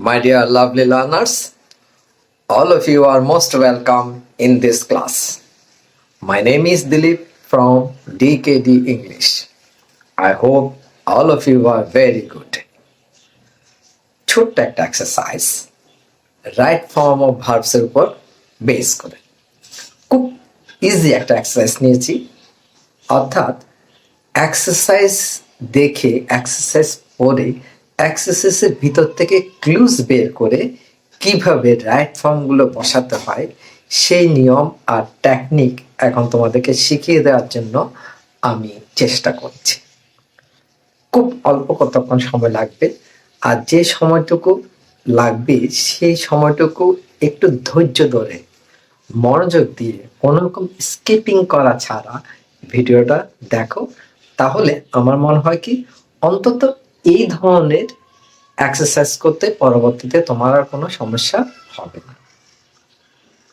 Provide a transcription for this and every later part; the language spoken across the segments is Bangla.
My dear lovely learners, all of you are most welcome in this class. My name is Dilip from DKD English. I hope all of you are very good. ছোট্ট একটা এক্সারসাইজ রাইট ফর্ম অফ ভার্বসের উপর বেস করে খুব ইজি একটা এক্সারসাইজ নিয়েছি, অর্থাৎ এক্সারসাইজ দেখে এক্সারসাইজ পড়ে এক্সারসাইজের ভিতর থেকে ক্লুজ বের করে কিভাবে রাইট ফর্মগুলো বসাতে হয় সেই নিয়ম আর টেকনিক এখন তোমাদেরকে শিখিয়ে দেওয়ার জন্য আমি চেষ্টা করছি। খুব অল্প কতক্ষণ সময় লাগবে, আর যে সময়টুকু লাগবে সেই সময়টুকু একটু ধৈর্য ধরে মনোযোগ দিয়ে কোনো রকম স্কিপিং করা ছাড়া ভিডিওটা দেখো, তাহলে আমার মনে হয় কি অন্তত এই ধরনের এক্সারসাইজ করতে পরবর্তীতে তোমার আর কোনো সমস্যা হবে না।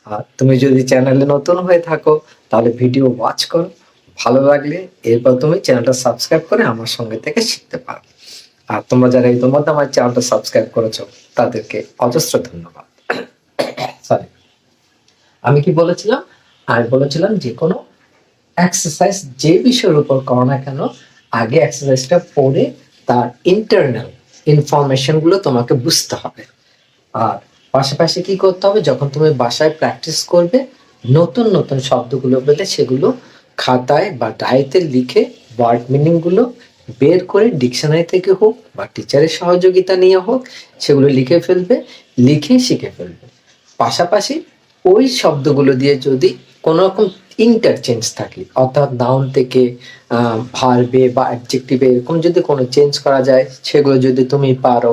আর তুমি যদি চ্যানেলে নতুন হয়ে থাকো তাহলে ভিডিও ওয়াচ করো, ভালো লাগলে এরপর তুমি চ্যানেলটা সাবস্ক্রাইব করে আমার সঙ্গে থেকে শিখতে পারো। আর তোমরা যারা ইতিমধ্যে আমার চ্যানেলটা সাবস্ক্রাইব করেছো তাদেরকে অজস্র ধন্যবাদ। সরি, আমি কি বলেছিলাম? আমি বলেছিলাম যে কোনো এক্সারসাইজ যে বিষয়ের উপর করো না কেন আগে এক্সারসাইজটা পড়ে তার ইন্টারনাল ইনফরমেশন গুলো তোমাকে বুঝতে হবে। আর পাশাপাশি কি করতে হবে, যখন তুমি বাসায় প্র্যাকটিস করবে নতুন নতুন শব্দগুলো পেলে সেগুলো খাতায় বা ডায়েরিতে লিখে ওয়ার্ড মিনিং গুলো বের করে ডিকশনারি থেকে হোক বা টিচারের সহযোগিতা নিয়ে হোক সেগুলো লিখে ফেলবে, লিখে শিখে ফেলবে। পাশাপাশি ওই শব্দগুলো দিয়ে যদি কোনো রকম ইন্টারচেঞ্জ থাকে, অর্থাৎ নাউন থেকে ভার্বে বা অ্যাডজেক্টিভে এরকম যদি কোনো চেঞ্জ করা যায় সেগুলো যদি তুমি পারো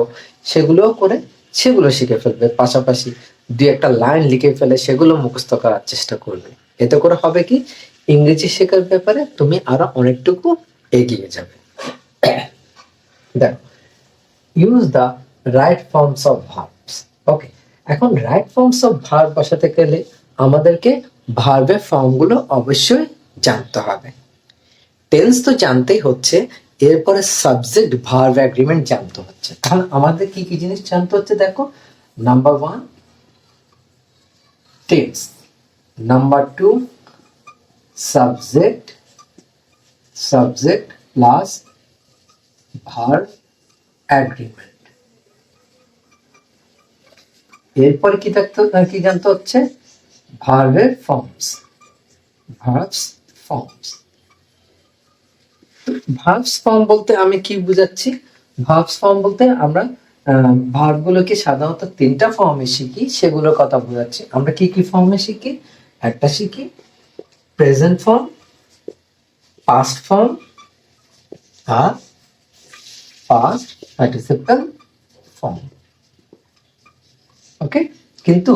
সেগুলোও করে সেগুলো শিখে ফেলবে। পাশাপাশি দুই একটা লাইন লিখে ফেলে সেগুলো মুখস্থ করার চেষ্টা করবে। এতে করে হবে কি ইংরেজি শেখার ব্যাপারে তুমি আরো অনেকটুকু এগিয়ে যাবে। দেখো, use the right forms of verbs. Okay, এখন রাইট ফর্মস অফ ভার্ব বসাতে গেলে আমাদেরকে ভার্বের ফর্মগুলো অবশ্যই জানতে হবে। টেন্স তো জানতেই হচ্ছে, এরপরে সাবজেক্ট ভার্ব এগ্রিমেন্ট জানতে হচ্ছে। এখন আমাদের কি কি জিনিস জানতে হচ্ছে দেখো, number 1 tense, number 2 subject plus verb agreement. এরপরে কি জানতে হচ্ছে, ভার্বের ফর্মস, ভার্বস ফর্ম বলতে আমি কি বুঝাচ্ছি? ভার্বস ফর্ম বলতে আমরা ভার্বগুলোকে সাধারণত 3টা ফর্মে শিখি, সেগুলোর কথা বোঝাচ্ছি। আমরা কি কি ফর্মে শিখি? একটা শিখি প্রেজেন্ট ফর্ম, পাস্ট ফর্ম আর পাস্ট পার্টিসিপল ফর্ম। ওকে, কিন্তু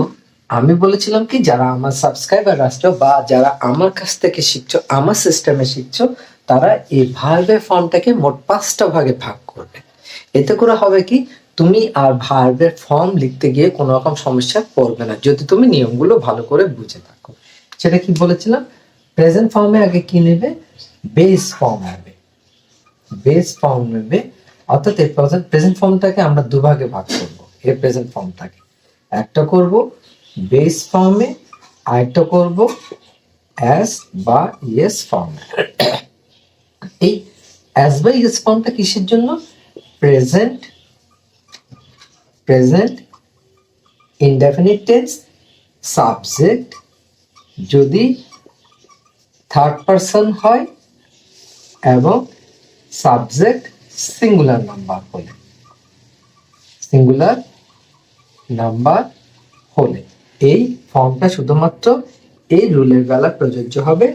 আমি বলেছিলাম কি যারা আমার সাবস্ক্রাইবার আসছো বা যারা আমার কাছ থেকে শিখছো, আমার সিস্টেমে শিখছো, তারা এই ভার্বের ফর্মটাকে মোট 5টা ভাগে ভাগ করবে। এতে করে হবে কি তুমি আর ভার্বের ফর্ম লিখতে গিয়ে কোনো রকম সমস্যা পড়বে না যদি তুমি নিয়মগুলো ভালো করে বুঝে থাকো। সেটা কি বলেছিলাম, প্রেজেন্ট ফর্মে আগে কি নেবে, বেস ফর্ম নেবে। অর্থাৎ এই প্রেজেন্ট ফর্মটাকে আমরা দুভাগে ভাগ করব। এই প্রেজেন্ট ফর্মটাকে একটা করব বেস ফর্মে, আরেকটা করব অ্যাজ বা ইয়েস ফর্মে। এই অ্যাজ বা ইয়েস ফর্মটা কিসের জন্য? প্রেজেন্ট ইনডেফিনিট টেন্স, সাবজেক্ট যদি থার্ড পারসন হয় এবং সাবজেক্ট সিঙ্গুলার নাম্বার হলে এই ফর্মটা শুধুমাত্র এই রুলের বেলা প্রযোজ্য হবে,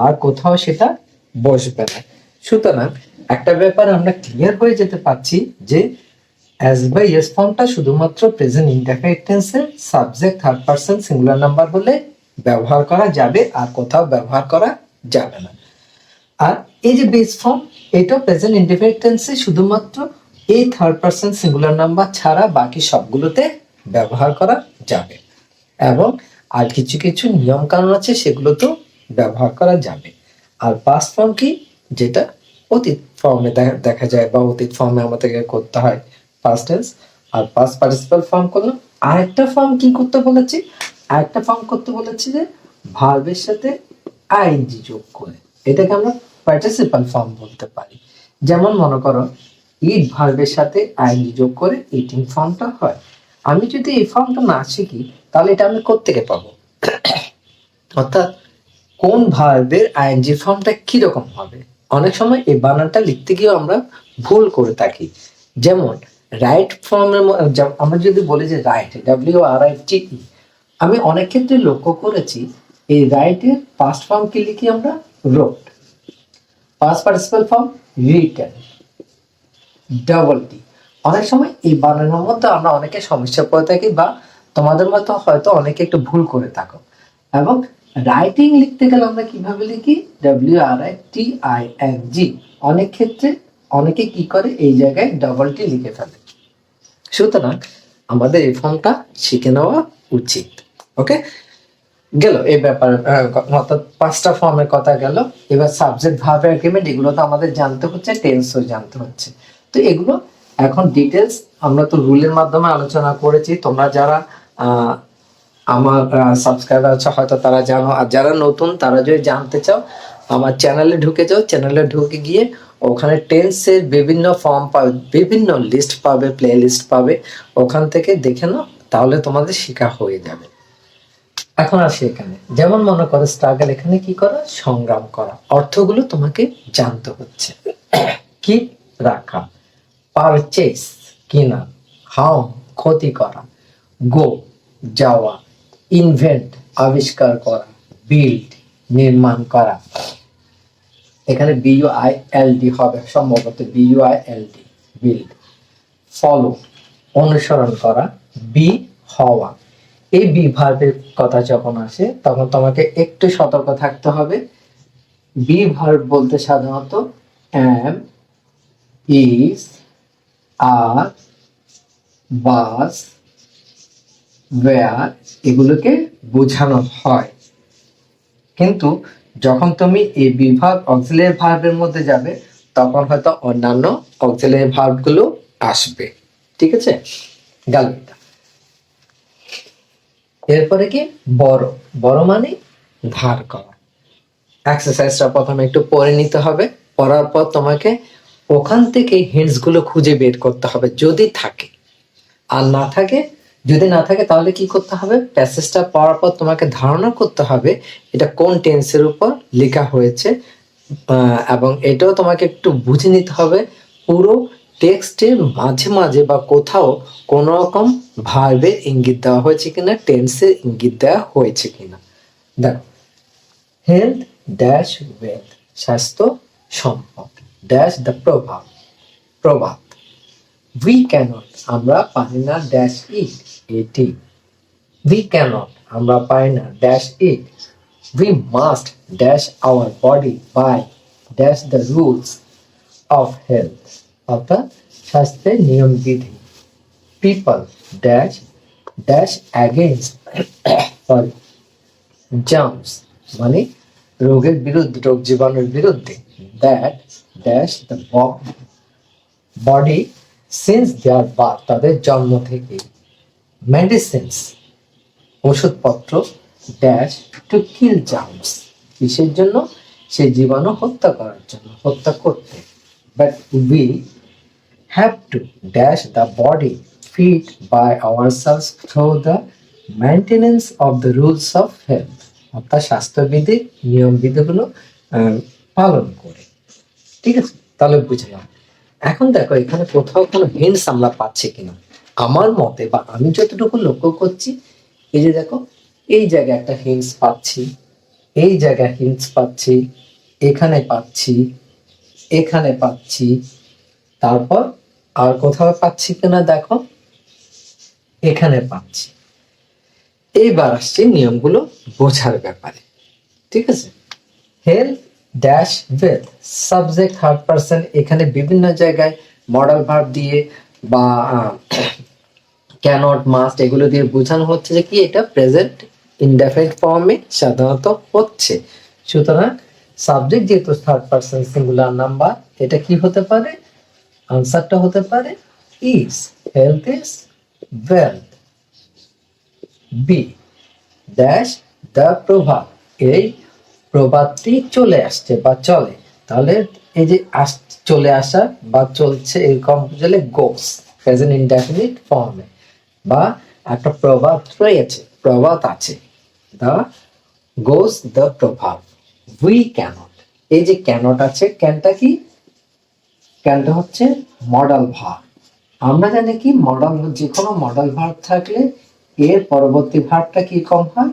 আর কোথাও সেটা বসবে না। সুতরাং একটা ব্যাপার আমরা ক্লিয়ার হয়ে যেতে পারছি যে অ্যাজ বাই ইয়েস ফর্মটা শুধুমাত্র প্রেজেন্ট ইনডেফিনিট টেন্সে subject third person singular number হলে ব্যবহার করা যাবে, আর কোথাও ব্যবহার করা যাবে না। আর এই যে বেস ফর্ম, এটা প্রেজেন্ট ইনডেফিনিট টেন্সে শুধুমাত্র এই থার্ড পারসন সিঙ্গুলার নাম্বার ছাড়া বাকি সবগুলোতে ব্যবহার করা যাবে, এবং আর কিছু কিছু নিয়ম কানুন আছে সেগুলো তো ব্যবহার করা যাবে। আর পাস্ট ফর্ম কি, যেটা অতীত ফর্মে দেখা যায় বা অতীত ফর্মে আমাদেরকে করতে হয় পাস্ট টেন্স, আর পাস্ট পার্টিসিপাল ফর্ম করলাম। আরেকটা ফর্ম কি করতে বলেছি, আরেকটা ফর্ম করতে বলেছি যে ভার্বের সাথে আইএনজি যোগ করে, এটাকে আমরা পার্টিসিপাল ফর্ম বলতে পারি। যেমন মনে করো ইট ভার্বের সাথে আইএনজি যোগ করে ইটিং ফর্মটা হয়। আমি যদি এই ফর্মটা না শিখি তাহলে এটা আমি কোত্থেকে পাবো? অর্থাৎ কোন ভার্বের আইএনজি ফর্মটা কিরকম হবে। অনেক সময় এই বানানটা লিখতে গিয়েও আমরা ভুল করে থাকি। যেমন রাইট ফর্মের, আমরা যদি বলি যে রাইট, WRITE, আমি অনেক ক্ষেত্রে লক্ষ্য করেছি এই রাইটের পাস্ট ফর্ম কি লিখি আমরা? রোট। পাস্ট পার্টিসিপাল ফর্ম রিটেন, টি। অনেক সময় এই বানানোর মধ্যে আমরা অনেকে সমস্যা পড়ে থাকি, বা তোমাদের মতো হয়তো অনেকে একটু ভুল করে থাকো। এবং রাইটিং লিখতে গেলে আমরা কিভাবে লিখি? WRITING। অনেক ক্ষেত্রে অনেকে কি করে এই জায়গায় টি লিখে ফেলে। সুতরাং আমাদের এই ফর্মটা শিখে নেওয়া উচিত। ওকে, গেল এই ব্যাপারে, অর্থাৎ 5টা ফর্মের কথা গেল। এবার সাবজেক্ট, ভার্ব, অ্যাগ্রিমেন্ট এগুলো তো আমাদের জানতে হচ্ছে, টেন্সও জানতে হচ্ছে। তো এগুলো এখন ডিটেলস আমরা তো রুলের মাধ্যমে আলোচনা করেছি। তোমরা যারা আমার সাবস্ক্রাইবার আছে হয়তো তারা জানো, আর যারা নতুন তারা যদি জানতে চাও আমার চ্যানেলে ঢুকে যাও। চ্যানেলে ঢুকে গিয়ে ওখানে টেন্সের বিভিন্ন ফর্ম পাবে, বিভিন্ন লিস্ট পাবে, প্লে লিস্ট পাবে, ওখান থেকে দেখে নাও, তাহলে তোমাদের শেখা হয়ে যাবে। এখন আসি এখানে, যেমন মনে করো স্ট্রাগল, এখানে কি করা? সংগ্রাম করা। অর্থগুলো তোমাকে জানতে হচ্ছে। কি রাখা, পারচেস কিনা, হার্ম ক্ষতি করা, গো যাওয়া, ইনভেন্ট আবিষ্কার করা, বিল্ড নির্মাণ করা। এখানে BUILD হবে সম্ভবত, BUILD, বিল্ড। ফলো অনুসরণ করা, বি হওয়া। এই বি ভার্বের কথা যখন আসে তখন তোমাকে একটু সতর্ক থাকতে হবে। বি ভার্ব বলতে সাধারণত am, is, are, was, where এগুলোকে বোঝানো হয়। কিন্তু যখন তুমি এই বি ভার্ব অক্সিলারি ভার্বের মধ্যে যাবে তখন হয়তো অন্যান্য অক্সিলারি ভার্বগুলো আসবে। ঠিক আছে, গেল। এরপরে কি? বড়। বড় মানে ধার করা। এক্সারসাইজটা প্রথমে একটু পড়ে নিতে হবে। পড়ার পর তোমাকে ওখান থেকে হিন্টস গুলো খুঁজে বের করতে হবে যদি থাকে। আর না থাকে, যদি না থাকে তাহলে কি করতে হবে? প্যাসেজটা পড়ার পর তোমাকে ধারণা করতে হবে এটা কোন টেন্সের উপর লেখা হয়েছে, এবং এটাও তোমাকে একটু বুঝে নিতে হবে পুরো টেক্সটের মাঝে মাঝে বা কোথাও কোন রকম ভার্বের ইঙ্গিত দেওয়া হয়েছে কিনা, টেন্সের ইঙ্গিত দেওয়া হয়েছে কিনা। দেখো, হেলথ ড্যাশ ওয়েলথ, স্বাস্থ্য সম্পদ, ড্যাশ দ্য প্রভাব, প্রভাব। উই ক্যানট, আমরা পারি না, ড্যাশ ইট, এটি। উই ক্যানট, আমরা পারি না, dash it. We must dash our body by dash the rules of health, অর্থাৎ স্বাস্থ্যের নিয়ম বিধি। People dash dash against sorry germs, মানে রোগের বিরুদ্ধে, রোগ জীবাণুর বিরুদ্ধে। That dash the body since their birth, তাদের জন্ম থেকে। মেডিসিনস ওষুধপত্র, ড্যাশ টু কিল জার্মস, কিসের জন্য? সেই জীবাণু হত্যা করার জন্য, হত্যা করতে। But we have to dash the body fit by ourselves through the maintenance of the rules of health, অর্থাৎ স্বাস্থ্যবিধি নিয়ম বিধিগুলো পালন করে। ঠিক আছে, তাহলে বুঝলাম। এখন দেখো এখানে কোথাও কোনো হিন্টস আমরা পাচ্ছি কিনা। আমার মতে বা আমি যতটুকু লক্ষ্য করছি, এই যে দেখো এই জায়গায় একটা হিন্টস পাচ্ছি, এই জায়গায় হিন্টস পাচ্ছি, এখানে পাচ্ছি, এখানে পাচ্ছি, তারপর আর কোথাও পাচ্ছি কিনা দেখো, এখানে পাচ্ছি। এইবার আসছে নিয়মগুলো বোঝার ব্যাপারে। ঠিক আছে, help dash with, subject third person, এখানে বিভিন্ন জায়গায় মডেল ভার্ব দিয়ে বা ক্যানট, মাস্ট এগুলো দিয়ে বোঝানো হচ্ছে যে কি এটা প্রেজেন্ট ইনডেফিনিট ফর্মে সাধারণত হচ্ছে। সুতরাং সাবজেক্ট যেহেতু থার্ড পারসন সিঙ্গুলার নাম্বার, এটা কি হতে পারে? আনসারটা হতে পারে is, health is wealth. B dash the প্রভাব, এই প্রভাবটি চলে আসছে বা চলে, তাহলে এই যে চলে আসা বা চলছে এরকম বুঝলে গোস, প্রেজেন্ট ইনডেফিনিট ফর্মে, বা একটা প্রভাব রয়েছে, প্রভাব আছে, দা গোস দ্য প্রভাব। উই ক্যানট, এই যে ক্যানট আছে, ক্যানটা কি, ক্যানটা হচ্ছে মডাল ভার্ব। আমরা জানি কি মডাল, যে কোনো মডাল ভার্ব থাকলে এর পরবর্তী ভার্বটা কি কম হয়,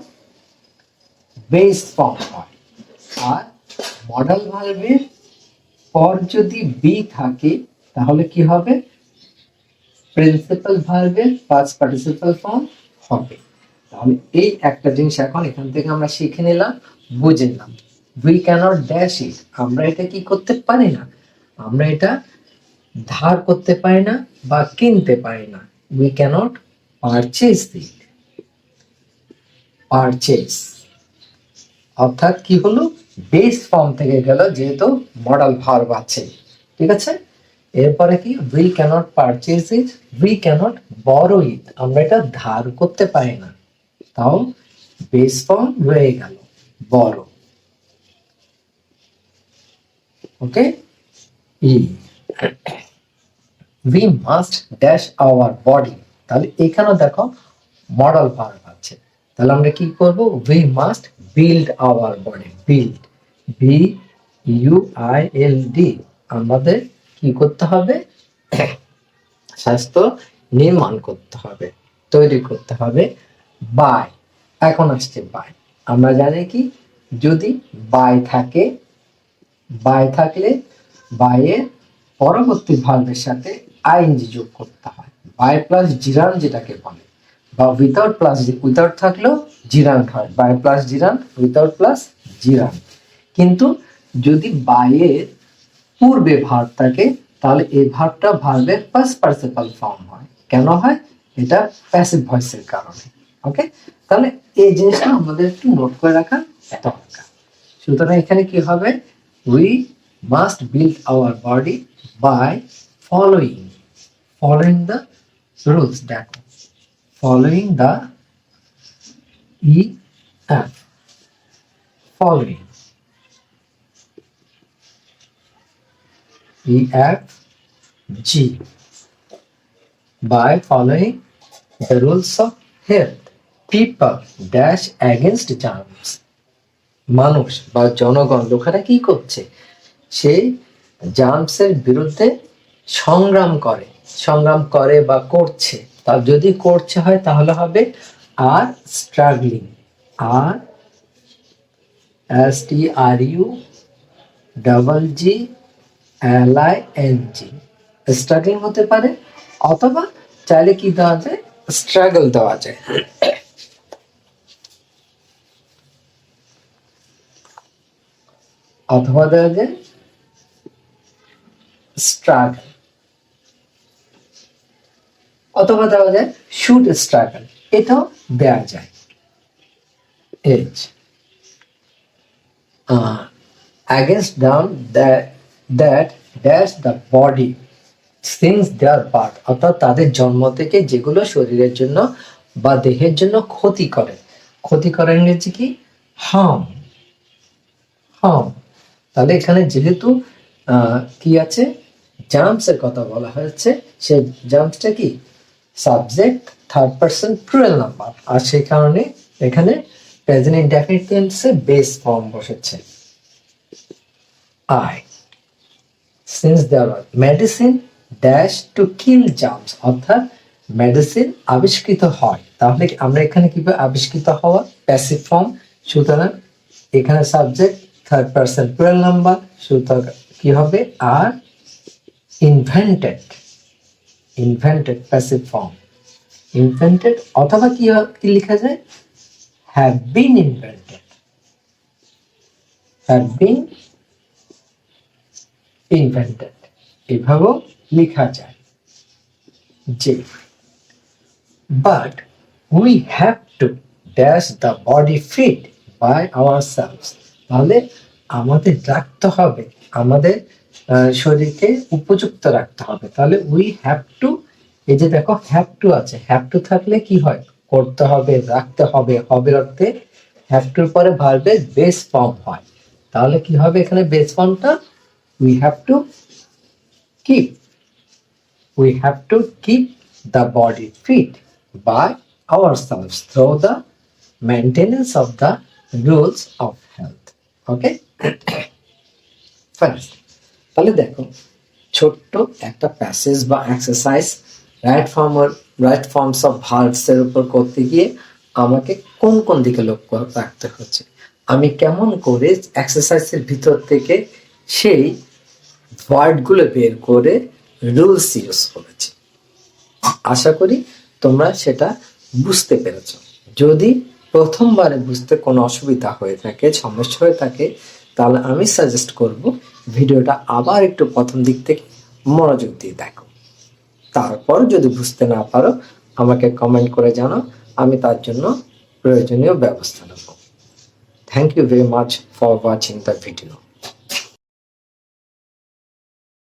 বেস ফর্ম হয়। আর মডাল ভার্বের পর যদি বি থাকে তাহলে কি হবে, প্রিন্সিপাল ভার্বের পাস্ট পার্টিসিপাল ফর্ম হবে। তাহলে এই একটা জিনিস এখন এখান থেকে আমরা শিখে নিলাম, বুঝে নিলাম। উই ক্যানট ড্যাশ ইট, আমরা এটা কি করতে পারি না, আমরা এটা ধার করতে পারি না বা কিনতে পারি না। We cannot purchase it, purchase অর্থাৎ কি হলো, বেস ফর্ম থেকে গেল, যেহেতু মডাল ভার্ব আছে, ঠিক আছে। এরপরে কি, we cannot purchase it, we cannot borrow it, আমরা এটা ধার করতে পারি না, তাও বেস ফর্ম রয়ে গেল বরো। ওকে, ই we must dash our body, তাহলে এখানেও দেখো মডাল ভার্ব আছে, তাহলে আমরা কি করব, we must build our body, build, B U I L D, আমাদের কি করতে হবে, স্বাস্থ্য নির্মাণ করতে হবে, তৈরি করতে হবে। বাই, এখন আসছে বাই, আমরা জানি কি, যদি বাই থাকে, বাই থাকলে বাইয়ের পরবর্তী ভার্বের সাথে আইএনজি যোগ করতে হয়, বাই প্লাস জিরান যেটাকে বলে, বা উইথাউট প্লাস, উইথাউট থাকলেও জিরান হয়, বাই প্লাস জিরান, উইথাউট প্লাস জিরান। কিন্তু যদি বাইয়ের পূর্বে ভার্ব থাকে তাহলে এই ভার্বটা ভার্বের ফার্স্ট পার্টিসিপাল ফর্ম হয়। কেন হয়, এটা প্যাসিভ ভয়েসের কারণে। ওকে, তাহলে এই জিনিসটা আমাদের একটু নোট করে রাখা দরকার। সুতরাং এখানে কি হবে, we must build our body by following, following the rules, দেখো following the E F, following EFG, by following the rules of health, people dash against germs, মানুষ বা জনগণ লোকেরা কি করছে, সেই জার্মসের বিরুদ্ধে সংগ্রাম করে বা করছে, তা যদি করছে হয় তাহলে হবে আর স্ট্রাগলিং, আর STRU double G LING, struggling হতে পারে, অথবা চাইলে কি দেওয়া যায়, স্ট্রাগল দেওয়া যায়, অথবা দেওয়া যায় স্ট্রাগল, অথবা দেওয়া যায় শুড স্ট্রাগল, এটাও দেওয়া যায়। As against down that dash the body since their birth, অর্থাৎ তাদের জন্ম থেকে যেগুলো শরীরের জন্য বা দেহের জন্য ক্ষতি করে, ক্ষতি করার ইংরেজি কি, হার্ম, হার্ম। তাহলে এখানে যেহেতু কি আছে, জার্মস এর কথা বলা হয়েছে, সেই জার্মসটা কি subject third person plural number, আর সেই কারণে এখানে প্রেজেন্ট ইনডেফিনিট টেন্সে বেস ফর্ম বসেছে। I, since there are medicine dash to kill germs, অর্থাৎ মেডিসিন আবিষ্কৃত হয়, তাহলে আমরা এখানে কিভাবে আবিষ্কৃত হওয়া, প্যাসিভ ফর্ম, সুতরাং এখানে subject third person plural number, সুতরাং কি হবে, আর invented, invented passive form, invented, অথবা কি লেখা যায়, have been invented, have been invented, এভাবেও লেখা যায়। যে but we have to dash the body fit by ourselves, তাহলে আমাদের রাখতে হবে, আমাদের শরীরকে উপযুক্ত রাখতে হবে, তাহলে উই হ্যাভ টু এই যে দেখো হ্যাভ টু আছে, হ্যাভ টু থাকলে কি হয়, করতে হবে, রাখতে হবে, হবে অর্থে হ্যাভ টুর পরে ভার্বের বেস ফর্ম হয়। তাহলে কি হবে এখানে বেস ফর্মটা, we have to keep, we have to keep the body fit by ourselves through the maintenance of the rules of health. Okay? Fine. তাহলে দেখো ছোট্ট একটা প্যাসেজ বা exercise right forms of verbs এর উপর করতে গিয়ে আমাকে কোন কোন দিকে লক্ষ্য রাখতে হচ্ছে, আমি কেমন করে এক্সারসাইজের ভিতর থেকে সেই ওয়ার্ডগুলো বের করে রুলস ইউজ করেছি। আশা করি তোমরা সেটা বুঝতে পেরেছ। যদি প্রথমবারে বুঝতে কোনো অসুবিধা হয়ে থাকে, সমস্যা হয়ে থাকে, তাহলে আমি সাজেস্ট করব ভিডিওটা আবার একটু প্রথম দিক থেকে মনোযোগ দিয়ে দেখো। তারপর যদি বুঝতে না পারো আমাকে কমেন্ট করে জানাও, আমি তার জন্য প্রয়োজনীয় ব্যবস্থা নেব। Thank you very much for watching the video.